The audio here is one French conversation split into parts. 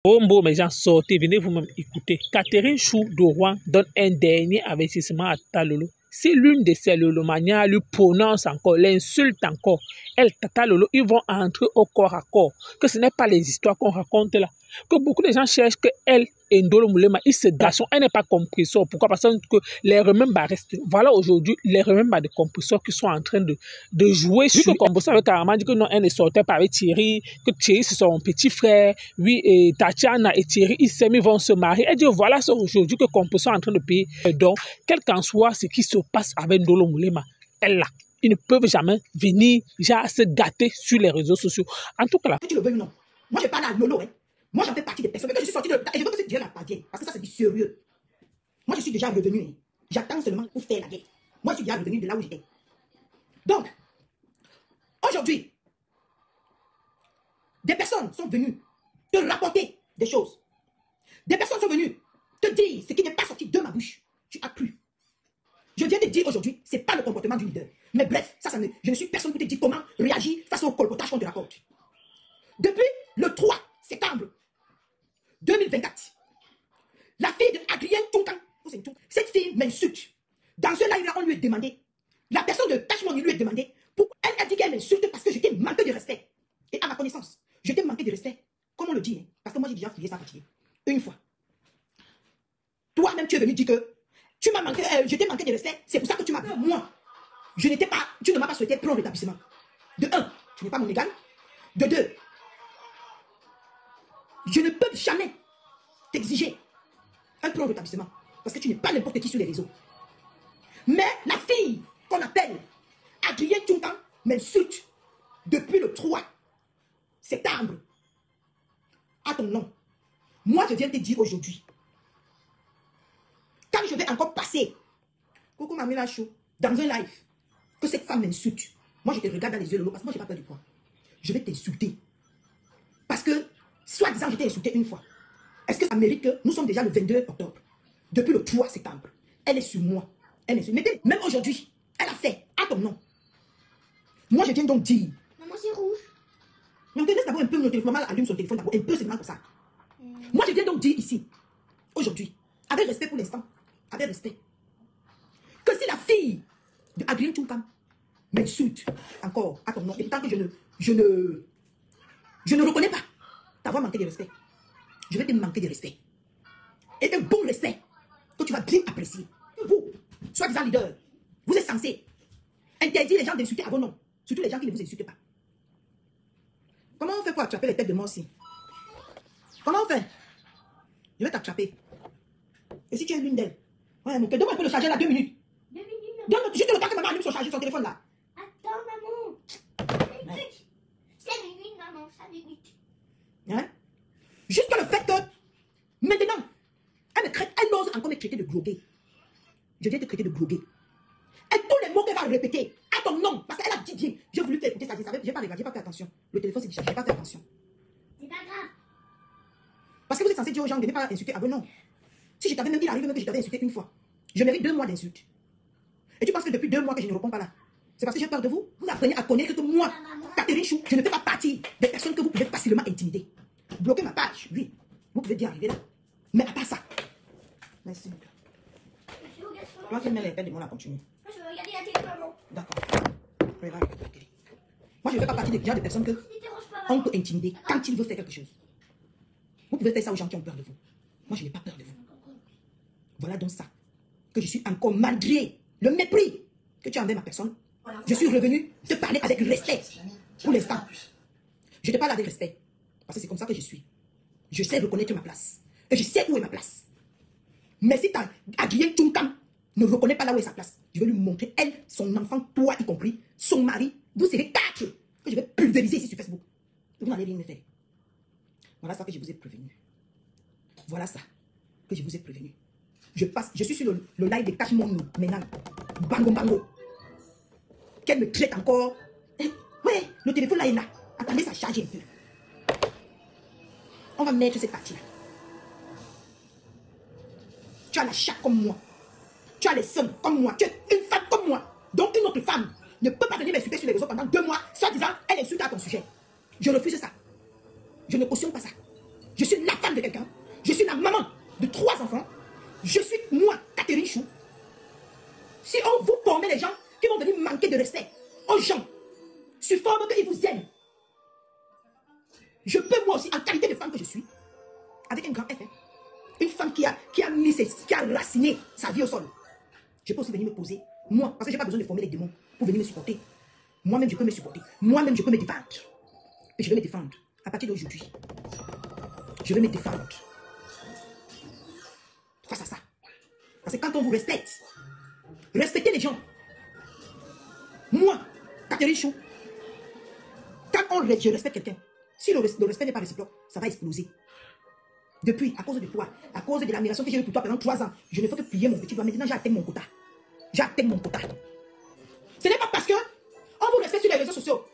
Bombo, mes gens, sortez, venez vous-même écouter. Catherine Chou de Rouen donne un dernier avertissement à Tata Lolo. Si l'une de ces Lolomanias lui prononce encore, l'insulte encore, elle, Tata Lolo, ils vont entrer au corps à corps. Que ce n'est pas les histoires qu'on raconte là. Que beaucoup de gens cherchent que elle et Ndolo Moulema, ils se gâchent. Elle n'est pas compresseur. Pourquoi? Parce que les remembers restent. Voilà aujourd'hui les remembers de compresseurs qui sont en train de jouer sur. Le compresseur avait carrément dit que non, elle ne sortait pas avec Thierry, que Thierry c'est son petit frère. Oui, et Tatiana et Thierry, ils vont se marier. Elle dit voilà, c'est aujourd'hui que compresseur est en train de payer. Donc, quel qu'en soit ce qui se passe avec Ndolo Moulema, elle là. Ils ne peuvent jamais venir genre, se gâter sur les réseaux sociaux. En tout cas là. Que tu le veux ou non. Moi, je parle à Lolo. Hein. Moi, j'en fais partie des personnes. Que je suis sortie de. Et je veux que ce Dieu la pardienne. Parce que ça, c'est du sérieux. Moi, je suis déjà revenu. Hein. J'attends seulement pour faire la guerre. Moi, je suis déjà revenu de là où j'étais. Donc, aujourd'hui, des personnes sont venues te rapporter des choses. Des personnes sont venues te dire ce qui n'est pas sorti de ma bouche. Tu as cru. Je viens de dire aujourd'hui, ce n'est pas le comportement du leader. Mais bref, je ne suis personne pour te dire comment réagir face au colpotage qu'on te rapporte. Depuis le 3 septembre 2024, la fille de Adrien Tunkan, cette fille m'insulte. Dans ce live-là, on lui a demandé, la personne de Tachmon lui a demandé, pourquoi elle a dit qu'elle m'insulte parce que je t'ai manqué de respect. Et à ma connaissance, je t'ai manqué de respect. Comment on le dit, hein? Parce que moi j'ai déjà fouillé ça fatigué. Une fois. Toi-même, tu es venu dire que tu m'as manqué, je t'ai manqué de respect, c'est pour ça que tu m'as pris. Moi, tu ne m'as pas souhaité prendre l'établissement. De un, tu n'es pas mon égal. De deux, je ne peux jamais t'exiger un prendre d'établissement. Parce que tu n'es pas n'importe qui sur les réseaux. Mais la fille qu'on appelle Adrien Tunkan m'insulte depuis le 3 septembre à ton nom. Moi, je viens te dire aujourd'hui, quand je vais encore passer, coucou Mamela Chou, dans un live, que cette femme m'insulte, moi je te regarde dans les yeux, Lolo, parce que moi je n'ai pas peur du poids. Je vais t'insulter. Parce que, soi-disant, je t'ai insulté une fois. Est-ce que ça mérite que nous sommes déjà le 22 octobre, depuis le 3 septembre, elle est sur moi. Elle est sur... Même aujourd'hui, elle a fait à ton nom. Moi, je viens donc dire. Maman, c'est rouge. Mais on te laisse d'abord un peu mon téléphone. Maman allume son téléphone d'abord. Un peu seulement pour ça. Moi, je viens donc dire ici, aujourd'hui, avec respect pour l'instant, avec respect, que si la fille de Adrien Tunkan m'insulte encore à ton nom, et tant que je ne reconnais pas t'avoir manqué de respect, je vais te manquer de respect. Et un bon respect que tu vas bien apprécier. Vous, soi-disant leader, vous êtes censé interdire les gens d'insulter à vos noms, surtout les gens qui ne vous insultent pas. Comment on fait pour attraper les têtes de moi aussi? Comment on fait? Je vais t'attraper. Et si tu es l'une d'elles? Ouais, mon cœur, donne-moi un peu le charger là, 2 minutes. 2 minutes. Donne-moi juste le temps que maman allume son charger, son téléphone là. Attends, maman. 5 minutes. 5 minutes, maman, 5 minutes. Hein? Jusqu'à le fait que, maintenant, elle ose encore me traiter de bloguer. Je viens te traiter de bloguer. Et tous les mots qu'elle va répéter à ton nom, parce qu'elle a dit bien, j'ai voulu faire écouter ça, je n'ai pas regardé, j'ai pas fait attention. Le téléphone s'est dit, j'ai pas fait attention. C'est pas grave. Parce que vous êtes censé dire aux gens de ne pas insulter à vos noms. Si je t'avais même dit, il arrive même que je t'avais insulté une fois. Je mérite 2 mois d'insultes. Et tu penses que depuis 2 mois que je ne réponds pas là, c'est parce que j'ai peur de vous? Vous apprenez à connaître que moi, Catherine Chou, je ne fais pas partie des personnes que vous pouvez facilement intimider. Bloquer ma page, oui. Vous pouvez dire arriver là. Mais à part ça. Merci. On va filmer les têtes de mon à continuer. Je vais regarder la télé, maman. D'accord. Regarde la télé. Moi, je ne fais pas partie des gens de personnes que on peut intimider quand il veut faire quelque chose. Vous pouvez faire ça aux gens qui ont peur de vous. Moi, je n'ai pas peur de vous. Voilà donc ça. Que je suis encore, malgré le mépris que tu as envers ma personne, je suis revenu te parler avec respect. Pour l'instant. Je te parle avec respect. Parce que c'est comme ça que je suis. Je sais reconnaître ma place. Et je sais où est ma place. Mais si Adrien Tunkan ne reconnaît pas là où est sa place, je vais lui montrer, elle, son enfant, toi y compris, son mari, vous serez 4 que je vais pulvériser ici sur Facebook. Vous n'allez rien me faire. Voilà ça que je vous ai prévenu. Voilà ça que je vous ai prévenu. Je suis sur le live de Cash Mon maintenant. Bango bango. Qu'elle me traite encore. Ouais, le téléphone là est là. Attendez, ça charge un peu. On va mettre cette partie là. Tu as la chatte comme moi. Tu as les seins comme moi. Tu es une femme comme moi. Donc une autre femme ne peut pas venir m'insulter sur les réseaux pendant 2 mois, soit disant elle insulte à ton sujet. Je refuse ça. Je ne cautionne pas ça. Je suis la femme de quelqu'un. Je suis la maman de 3 enfants. Je suis, moi, Catherine Chou. Si on vous formez les gens qui vont venir manquer de respect aux gens, sur forme qu'ils vous aiment, je peux moi aussi, en qualité de femme que je suis, avec un grand F, une femme qui a raciné sa vie au sol, je peux aussi venir me poser, moi, parce que je n'ai pas besoin de former les démons pour venir me supporter. Moi-même, je peux me supporter. Moi-même, je peux me défendre. Et je vais me défendre. À partir d'aujourd'hui, je vais me défendre face à ça. Parce que quand on vous respecte, respectez les gens. Moi, Catherine Chou, quand je respecte quelqu'un, si le respect n'est pas réciproque, ça va exploser. Depuis, à cause de toi, à cause de l'admiration que j'ai eue pour toi pendant 3 ans, je ne fais que plier mon petit doigt. Maintenant, j'ai atteint mon quota. J'ai atteint mon quota. Ce n'est pas parce que on vous respecte sur les réseaux sociaux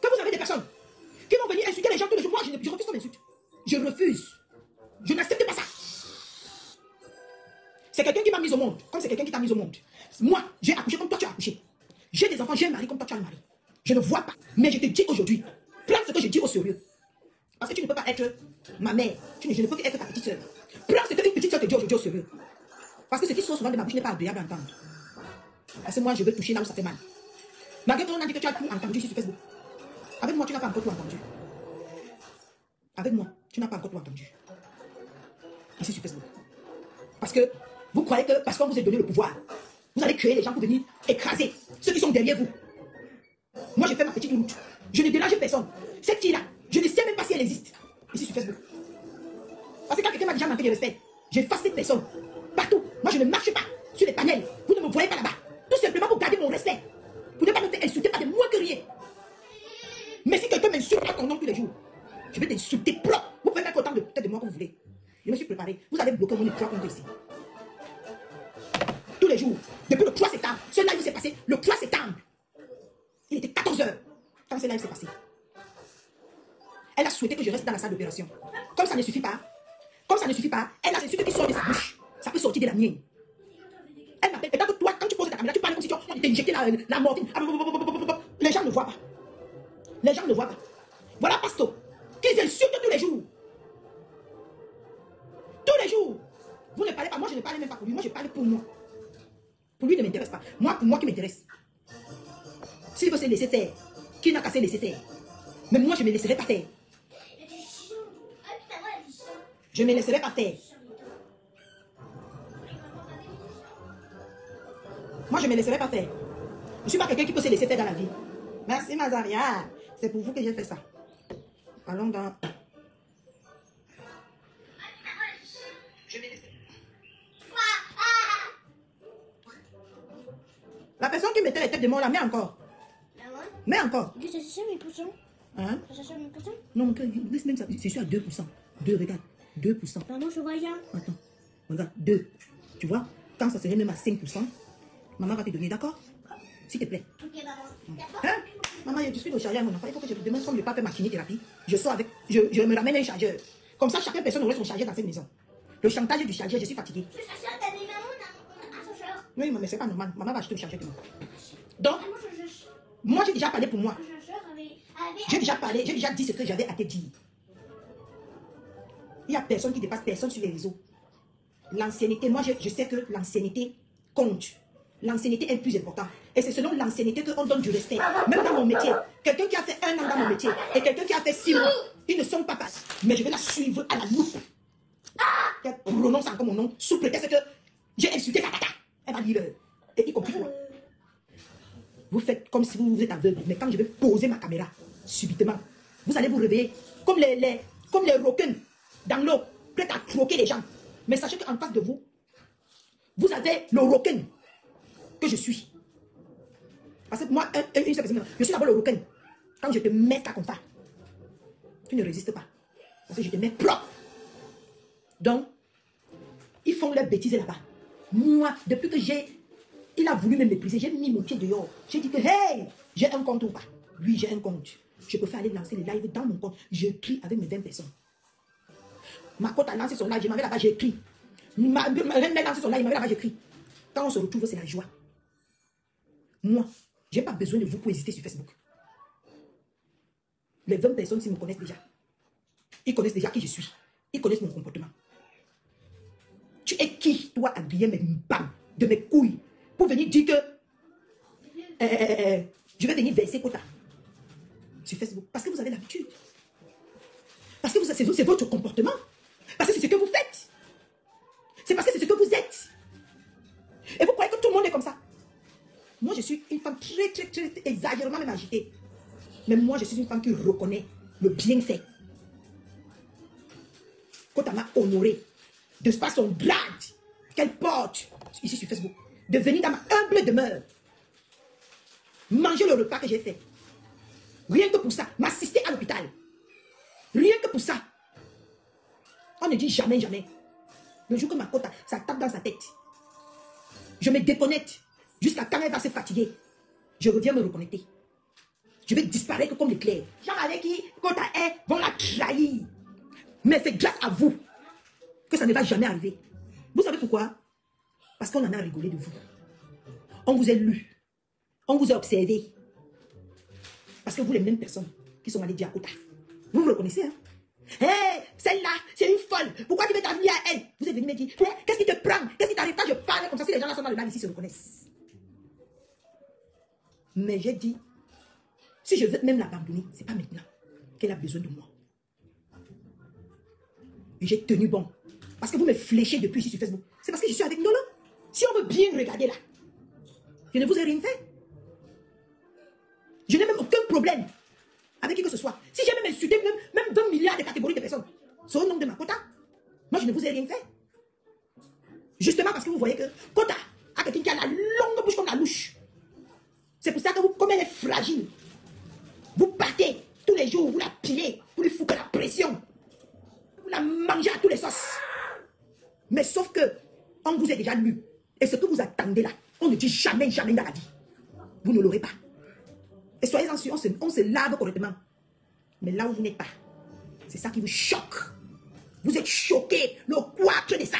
que vous avez des personnes qui vont venir insulter les gens tous les jours. Moi, je refuse qu'on m'insulte. Je refuse. Je n'accepte pas ça. C'est quelqu'un qui m'a mis au monde, comme c'est quelqu'un qui t'a mis au monde. Moi, j'ai accouché comme toi tu as accouché. J'ai des enfants, j'ai un mari comme toi tu as un mari. Je ne vois pas. Mais je te dis aujourd'hui, prends ce que je dis au sérieux. Parce que tu ne peux pas être ma mère. Je ne peux qu'être ta petite soeur. Prends ce qu'une petite soeur te dit aujourd'hui au sérieux. Parce que ce qui sort souvent de ma bouche n'est pas agréable à entendre. Parce que moi, je veux toucher là où ça fait mal. Malgré qu'on a dit que tu as tout entendu ici sur Facebook. Avec moi, tu n'as pas encore tout entendu. Avec moi, tu n'as pas encore tout entendu. Ici sur Facebook. Parce que vous croyez que parce qu'on vous a donné le pouvoir, vous allez créer les gens pour venir écraser ceux qui sont derrière vous. Moi, je fais ma petite route. Je ne dérange personne. Cette fille-là, je ne sais même pas si elle existe. Ici sur Facebook. Parce que quand quelqu'un m'a déjà manqué de respect, j'efface cette personne. Partout. Moi, je ne marche pas sur les panels. Vous ne me voyez pas là-bas. Tout simplement pour garder mon respect. Pour ne pas me faire insulter par des moins que rien. Mais si quelqu'un m'insulte à ton nom tous les jours, je vais t'insulter propre. Vous pouvez mettre autant de tête de moi que vous voulez. Je me suis préparé. Vous allez bloquer mon écran contre ici. Tous les jours. Depuis le 3 septembre. Ce live s'est passé le 3 septembre. Il était 14 h quand ce live s'est passé. Elle a souhaité que je reste dans la salle d'opération. Comme ça ne suffit pas. Comme ça ne suffit pas, elle a des insultes qui sortent de sa bouche. Ça peut sortir de la mienne. Elle m'appelle. Et quand toi, quand tu poses ta caméra, tu parles comme si tu t'es injecté la morphine. Les gens ne voient pas. Les gens ne voient pas. Voilà Pasto, qu'ils insultent tous les jours. Tous les jours. Vous ne parlez pas. Moi, je ne parle même pas pour lui. Moi, je parle pour moi. Pour lui, ne m'intéresse pas. Moi, pour moi qui m'intéresse. S'il veut se laisser faire, qui n'a qu'à se laisser faire. Mais moi, je ne me laisserai pas faire. Je ne me laisserai pas faire. Moi, je ne me laisserai pas faire. Je ne suis pas quelqu'un qui peut se laisser faire dans la vie. Merci, Mazaria. C'est pour vous que j'ai fait ça. Allons dans... Je me laisserai. La personne qui mettait les têtes de moi, la met encore. Mets encore. Tu cherches mes poussons? Hein? Tu cherches mes poussons? Non, laisse même ça. C'est sûr à 2%. 2, regarde. 2%. Maman, je vois rien. Attends. Regarde, 2. Tu vois? Quand ça serait même à 5%, maman va te donner, d'accord? S'il te plaît. Ok, maman. Hein? Maman, je suis au chargeur à mon enfant. Il faut que je demain, comme je ne pas faire ma chimiothérapie, je sors avec. Je me ramène un chargeur. Comme ça, chacune personne aurait son chargeur dans cette maison. Le chantage du chargeur, je suis fatiguée. Tu cherches ta maman dans un chercheur. Oui, mais c'est pas normal. Maman va acheter le chargeur de moi. Donc, Maman, je cherche. moi, j'ai déjà parlé pour moi. Le chercheur avait. J'ai déjà parlé, j'ai déjà dit ce que j'avais à te dire. Il n'y a personne qui dépasse personne sur les réseaux. L'ancienneté, moi je sais que l'ancienneté compte. L'ancienneté est le plus important. Et c'est selon l'ancienneté qu'on donne du respect. Même dans mon métier. Quelqu'un qui a fait 1 an dans mon métier et quelqu'un qui a fait 6 mois, ils ne sont pas pareils. Mais je vais la suivre à la loupe. Elle prononce encore mon nom sous prétexte que j'ai insulté sa tata. Elle va dire, et y compris moi. Vous faites comme si vous êtes aveugle. Mais quand je vais poser ma caméra, subitement, vous allez vous réveiller comme les requins dans l'eau, prêts à croquer les gens. Mais sachez qu'en face de vous, vous avez le requin que je suis. Parce que moi, une seule personne, je suis d'abord le requin. Quand je te mets ça comme ça, tu ne résistes pas. Parce que je te mets propre. Donc, ils font leurs bêtises là-bas. Moi, depuis que il a voulu me mépriser, j'ai mis mon pied dehors. J'ai dit que, hey, j'ai un compte ou pas? Oui, j'ai un compte. Je peux faire aller lancer les lives dans mon compte. J'écris avec mes 20 personnes. Ma côte a lancé son live, je m'en vais là-bas, j'écris. Ma reine a lancé son live, je m'en vais là-bas, j'écris. Quand on se retrouve, c'est la joie. Moi, je n'ai pas besoin de vous pour exister sur Facebook. Les 20 personnes, s'ils me connaissent déjà. Ils connaissent déjà qui je suis. Ils connaissent mon comportement. Tu es qui, toi, Adrien, de mes couilles, pour venir dire que je vais venir verser quota sur Facebook? Parce que vous avez l'habitude. Parce que c'est votre comportement. Parce que c'est ce que vous faites. C'est parce que c'est ce que vous êtes. Et vous croyez que tout le monde est comme ça? Moi, je suis une femme très exagérément même agitée. Mais moi, je suis une femme qui reconnaît le bienfait. Quand elle m'a honorée de par son grade qu'elle porte ici sur Facebook, de venir dans ma humble demeure, manger le repas que j'ai fait. Rien que pour ça, m'assister à l'hôpital. Rien que pour ça. On ne dit jamais, jamais. Le jour que ma quota, ça tape dans sa tête. Je me déconnecte jusqu'à quand elle va se fatiguer. Je reviens me reconnecter. Je vais disparaître comme l'éclair. Gens avec qui quota est vont la trahir. Mais c'est grâce à vous que ça ne va jamais arriver. Vous savez pourquoi? Parce qu'on en a rigolé de vous. On vous a lu. On vous a observé. Parce que vous, les mêmes personnes qui sont allées dire à quota. Vous vous reconnaissez, hein? Hé, celle-là, c'est une folle. Pourquoi tu veux t'amener à elle? Vous êtes venu me dire, qu'est-ce qui te prend? Qu'est-ce qui t'arrive quand je parle comme ça? Si les gens là sont dans le live ici se reconnaissent. Mais j'ai dit, si je veux même l'abandonner, ce n'est pas maintenant qu'elle a besoin de moi. Et j'ai tenu bon. Parce que vous me fléchez depuis ici sur Facebook. C'est parce que je suis avec Nolo. Si on veut bien regarder là, je ne vous ai rien fait. Je n'ai même aucun problème avec qui que ce soit. Si j'ai même insulté même 20 milliards de catégories de personnes, c'est au nom de ma quota. Moi, je ne vous ai rien fait. Justement parce que vous voyez que quota a quelqu'un qui a la longue bouche comme la louche. C'est pour ça que vous, comme elle est fragile, vous partez tous les jours, vous la pilez, vous lui foutez la pression. Vous la mangez à tous les sauces. Mais sauf que, on vous a déjà lu. Et ce que vous attendez là, on ne dit jamais, jamais dans la vie. Vous ne l'aurez pas. Et soyez-en sûrs, on se lave correctement. Mais là où vous n'êtes pas, c'est ça qui vous choque. Vous êtes choqués, le couac de ça.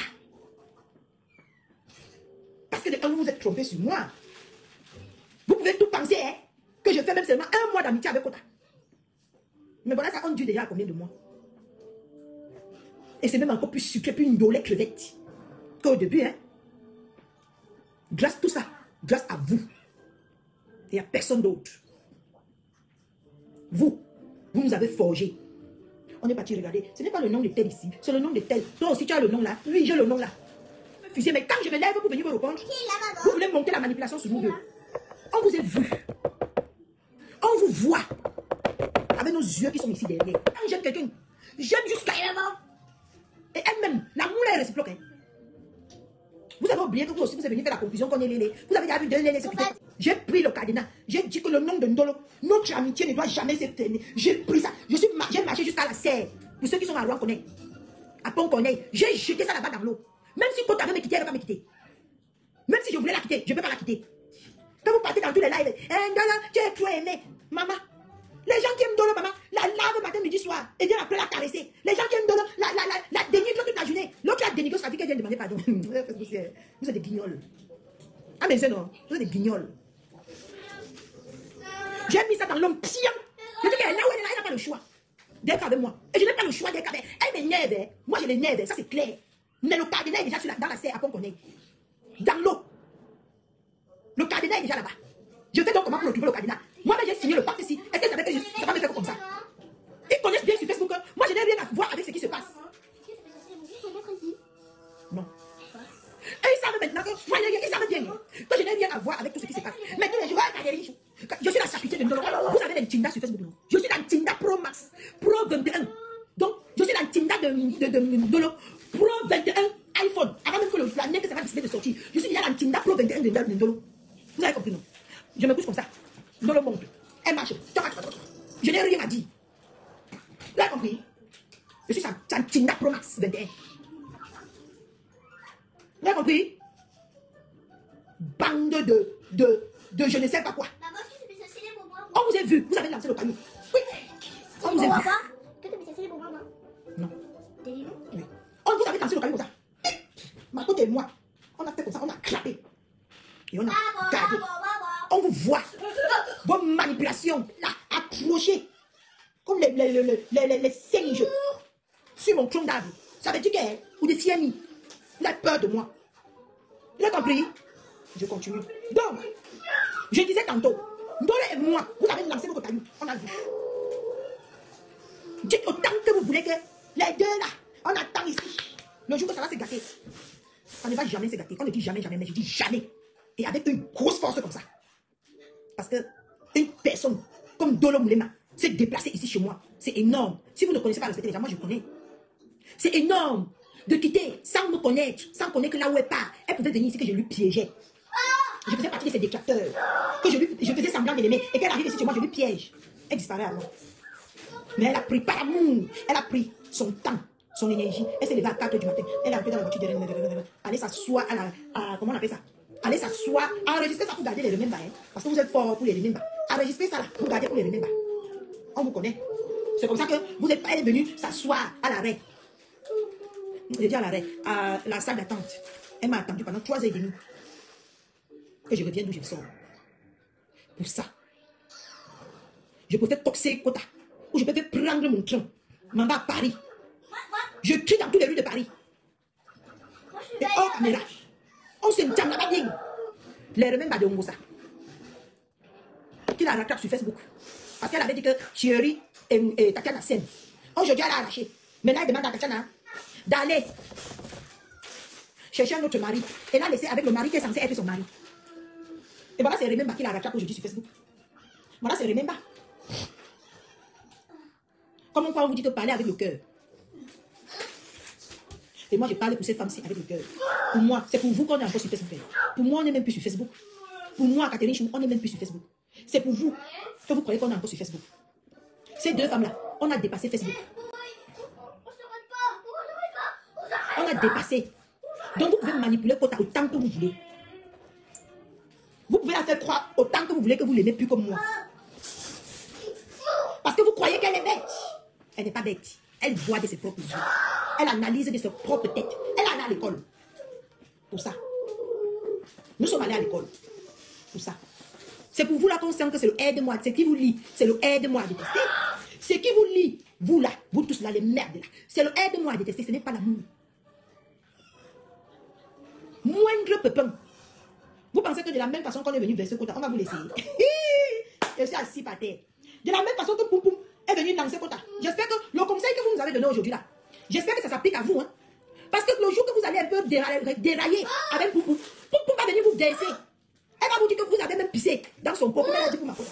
Parce que quand vous vous êtes trompé sur moi, vous pouvez tout penser, hein, que je fais même seulement 1 mois d'amitié avec Kota. Mais voilà, ça, on dure déjà à combien de mois? Et c'est même encore plus sucré, plus une dolée crevette qu'au début, hein. Grâce à tout ça, grâce à vous, et à personne d'autre. Vous nous avez forgé. On est parti regarder. Ce n'est pas le nom de tel ici, c'est le nom de tel. Toi aussi, tu as le nom là. Oui, j'ai le nom là. Mais quand je me lève pour venir me répondre, vous voulez monter la manipulation sur nous deux. On vous a vu. On vous voit. Avec nos yeux qui sont ici derrière. Quand j'aime quelqu'un, j'aime jusqu'à elle. Et elle-même, l'amour est réciproque. Hein. Vous avez oublié que vous aussi, vous avez venu faire la conclusion qu'on est lélé. Vous avez déjà vu 2 lélés se quitter. J'ai pris le cadenas. J'ai dit que le nom de Ndolo, notre amitié ne doit jamais s'éteindre. J'ai pris ça. J'ai marché jusqu'à la serre. Pour ceux qui sont à Rouen-Connaît, à Pont-Connaît, j'ai jeté ça là-bas dans l'eau. Même si Kota veut me quitter, elle ne va pas me quitter. Même si je voulais la quitter, je ne peux pas la quitter. Quand vous partez dans tous les lives, Ndolo, tu es trop aimé. Maman, les gens qui aiment Ndolo, maman, la lave matin, midi, soir, et viennent après la caresser. Les gens qui aiment Ndolo, la dénigre toute la journée. L'autre la dénigre, ça fait qu'elle vient demander pardon. Vous êtes des guignols. Ah mais c'est non, vous êtes des guignols. J'ai mis ça dans l'homme tiens. Je dis qu'elle est là où elle est là, elle n'a pas le choix d'être avec moi. Et je n'ai pas le choix d'être avec elle. Elle m'énerve. Hein. Moi, je l'énerve, ça c'est clair. Mais le cadenas est déjà dans la serre à Pont-Connaît. Dans l'eau. Le cadenas est déjà là-bas. Je fais donc comment pour retrouver le cadenas. Moi, j'ai signé le pacte ici. Est-ce que ça va me faire comme ça? Ils connaissent bien sur Facebook. Moi, je n'ai rien à voir avec ce qui se passe. Non. Et ils savent maintenant que ils savent bien que je n'ai rien à voir avec tout ce qui se passe. Mais tous les jours, je suis la charité de Ndolo. Vous savez les Tinda sur Facebook. Je suis la Tinda Pro Max, Pro 21. Donc, je suis la Tinda de Ndolo, Pro 21 iPhone. Avant même que l'année que ça va décider de sortir, je suis déjà la Tinda Pro 21 de Ndolo. Vous avez compris, non? Je me couche comme ça. Ndolo monte. Elle marche. Je n'ai rien à dire. Vous avez compris? Je suis sa Tinda Pro Max 21. Vous avez compris? Bande de je ne sais pas quoi. On vous a vu, vous avez lancé le caillou. Oui. On vous a vu. Non. Oui. On vous avait lancé le caillou comme ça. Ma côté et moi, on a fait comme ça, on a clapé. Et on a gardé. On vous voit. Vos manipulations, là, accrochées. Comme les singes. mon tronc d'arbre. Ça veut dire que vous êtes fiers. Vous avez peur de moi. Vous avez compris? Je continue. Donc, je disais tantôt, Ndole et moi, vous avez lancé vos cailloux. On a vu. Dites autant que vous voulez que les deux là, on attend ici. Le jour que ça va se gâter. Ça ne va jamais se gâter. On ne dit jamais, jamais, mais je dis jamais. Et avec une grosse force comme ça. Parce que une personne comme Dolo Moulema s'est déplacée ici chez moi. C'est énorme. Si vous ne connaissez pas respecter les gens, moi je connais. C'est énorme de quitter sans me connaître, sans connaître là où elle part. Elle pouvait venir ici que je lui piégeais. Je faisais partie de ses détracteurs. Que je faisais semblant de l'aimer. Et qu'elle arrive ici chez moi, je lui piège. Elle disparaît alors. Mais elle a pris par amour. Elle a pris son temps, son énergie. Elle s'est levée à 4 h du matin. Elle a été dans la voiture derrière. Allez s'asseoir à la... comment on appelle ça? Allez s'asseoir. Enregistrez ça pour garder les remembers. Hein? Parce que vous êtes fort pour les remembers. Enregistrez ça là pour garder pour les remembers. On vous connaît. C'est comme ça que vous êtes pas venu s'asseoir à l'arrêt. Je dis à l'arrêt, à la salle d'attente. Elle m'a attendu pendant 3 h 30 que je revienne d'où je sors. Pour ça, je peux faire toxer quota. Ou je peux faire prendre mon train. M'en va à Paris. Je crie dans toutes les rues de Paris. Et hors caméra. On se tient là-bas bien. Les remembers de Ongosa. Qui la rattrape sur Facebook. Parce qu'elle avait dit que Thierry et Tatiana s'aiment. Aujourd'hui, elle a arraché. Maintenant, elle demande à Tatiana d'aller chercher un autre mari. Et l'a laissé avec le mari qui est censé être son mari. Et voilà, c'est Remember qui la rattrape aujourd'hui sur Facebook. Voilà, c'est Remember. Comment on vous dit de parler avec le cœur. Et moi, je parle pour cette femme-ci avec le cœur. Pour moi, c'est pour vous qu'on est encore sur Facebook. Pour moi, on n'est même plus sur Facebook. Pour moi, Catherine Chou, on n'est même plus sur Facebook. C'est pour vous que vous croyez qu'on est encore sur Facebook. Ces deux femmes-là, on a dépassé Facebook. On a dépassé. Donc, vous pouvez manipuler Kota autant que vous voulez. Vous pouvez la faire croire autant que vous voulez que vous l'aimez plus comme moi. Parce que vous croyez qu'elle est bête. Elle n'est pas bête. Elle voit de ses propres yeux. Elle analyse de ses propres têtes. Elle est allée à l'école. Pour ça. Nous sommes allés à l'école. Pour ça. C'est pour vous là qu'on sent que c'est le aide-moi. C'est qui vous lit. C'est le aide-moi à détester. C'est qui vous lit. Vous là. Vous tous là, les merdes là. C'est le aide-moi à détester. Ce n'est pas l'amour. Moindre pepin. Vous pensez que de la même façon qu'on est venu vers ce côté, on va vous laisser. Je suis assis par terre. De la même façon que Poum Poum est venu dans ce côté. J'espère que le conseil que vous nous avez donné aujourd'hui là, j'espère que ça s'applique à vous. Hein. Parce que le jour que vous allez un peu dérailler avec Poum Poum, Poum Poum va venir vous danser. Elle va vous dire que vous avez même pissé dans son pot. Comme elle a dit pour ma côte.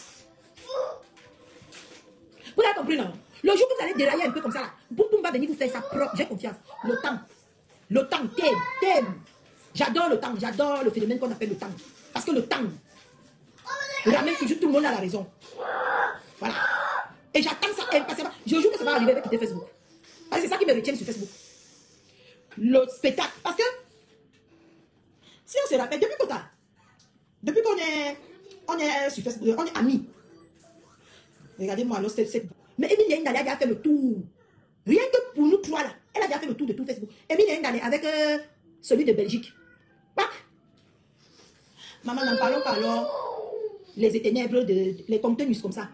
Vous avez compris non? Le jour que vous allez dérailler un peu comme ça là, Poum Poum va venir vous faire sa propre. J'ai confiance. Le temps, thème. J'adore le temps, j'adore le phénomène qu'on appelle le temps. Parce que le temps ramène toujours tout le monde à la raison. Voilà. Et j'attends ça impatiemment. Je jure que ça va arriver avec quitter Facebook. Parce que c'est ça qui me retient sur Facebook. Le spectacle. Parce que, si on se rappelle, depuis qu'on est sur Facebook, on est amis. Regardez-moi, alors mais Emilie Ndale a déjà fait le tour. Rien que pour nous trois là, elle a déjà fait le tour de tout Facebook. Emilie Ndale avec celui de Belgique. Maman, n'en parlons pas alors. Les ténèbres, les contenus comme ça.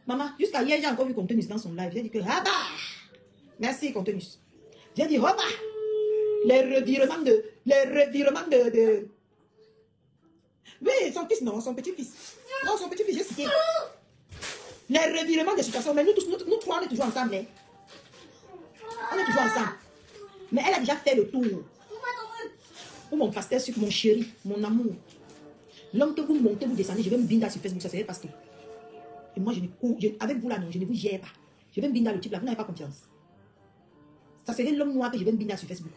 Maman, jusqu'à hier, j'ai encore vu contenus dans son live. J'ai dit que, ah bah, merci contenus. J'ai dit, oh bah, les revirements de... Oui, son fils, non, son petit-fils. Non, son petit-fils, j'ai cité. Les revirements de situation. Mais nous tous, nous trois, on est toujours ensemble. Hein. On est toujours ensemble. Mais elle a déjà fait le tour. Pour mon pasteur, sur mon chéri, mon amour. L'homme que vous montez, vous descendez, je vais me binder sur Facebook, ça c'est parce que. Et moi, avec vous là, non, je ne vous gère pas. Je vais me binder le type là, vous n'avez pas confiance. Ça serait l'homme noir que je vais me binder sur Facebook.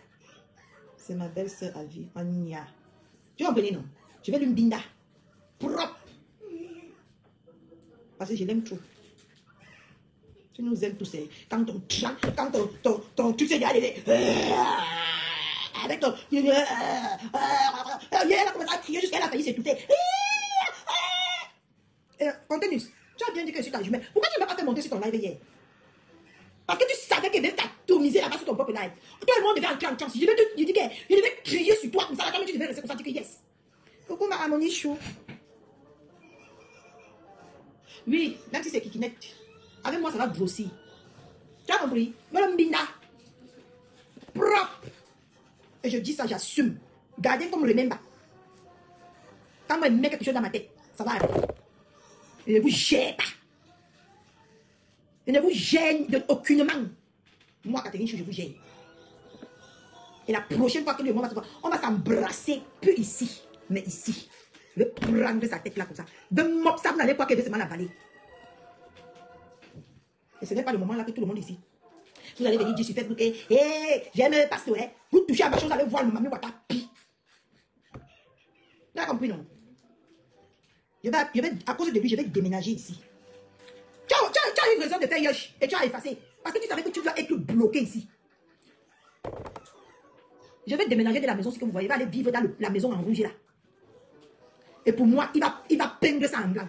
C'est ma belle-sœur à vie, Ania. Tu en connais, non? Je vais lui binder. Propre. Parce que je l'aime trop. Tu nous aimes tous. Quand tu sais y aller. Avec ton... elle a commencé à crier jusqu'à elle a failli s'étouffer. Contenus, tu as bien dit que je suis ta jumelle. Pourquoi tu ne m'as pas fait monter sur ton live hier? Parce que tu savais qu'elle devait t'atomiser là-bas sur ton propre live. Tout le monde devait entrer en chance. Je devais crier sur toi comme ça. Là, tu devais rester comme ça, dire que yes. Coucou ma harmonie chou. Oui, même si c'est kikinette. Avec moi, ça va grossir. Tu as compris? Mbinda. propre. Et je dis ça, j'assume. Gardez comme remember. Quand moi, je mets quelque chose dans ma tête, ça va arriver. Je ne vous gêne pas. Je ne vous gêne aucunement. Moi, Catherine, je vous gêne. Et la prochaine fois que le monde va se voir, on va s'embrasser, peu ici, mais ici. Je vais prendre sa tête là comme ça. De mop ça, vous n'allez pas qu'elle veut seulement la valer. Et ce n'est pas le moment là que tout le monde ici. Vous allez venir dire sur Facebook, j'aime le pasteur. Vous touchez à ma chose, vous allez voir le mamie Wata pi. Vous avez compris, non? À cause de lui, je vais déménager ici. Tu as eu raison de faire yosh et tu as effacé. Parce que tu savais que tu dois être bloqué ici. Je vais déménager de la maison, si vous voyez, il va aller vivre dans la maison en rouge là. Et pour moi, il va peindre ça en blanc.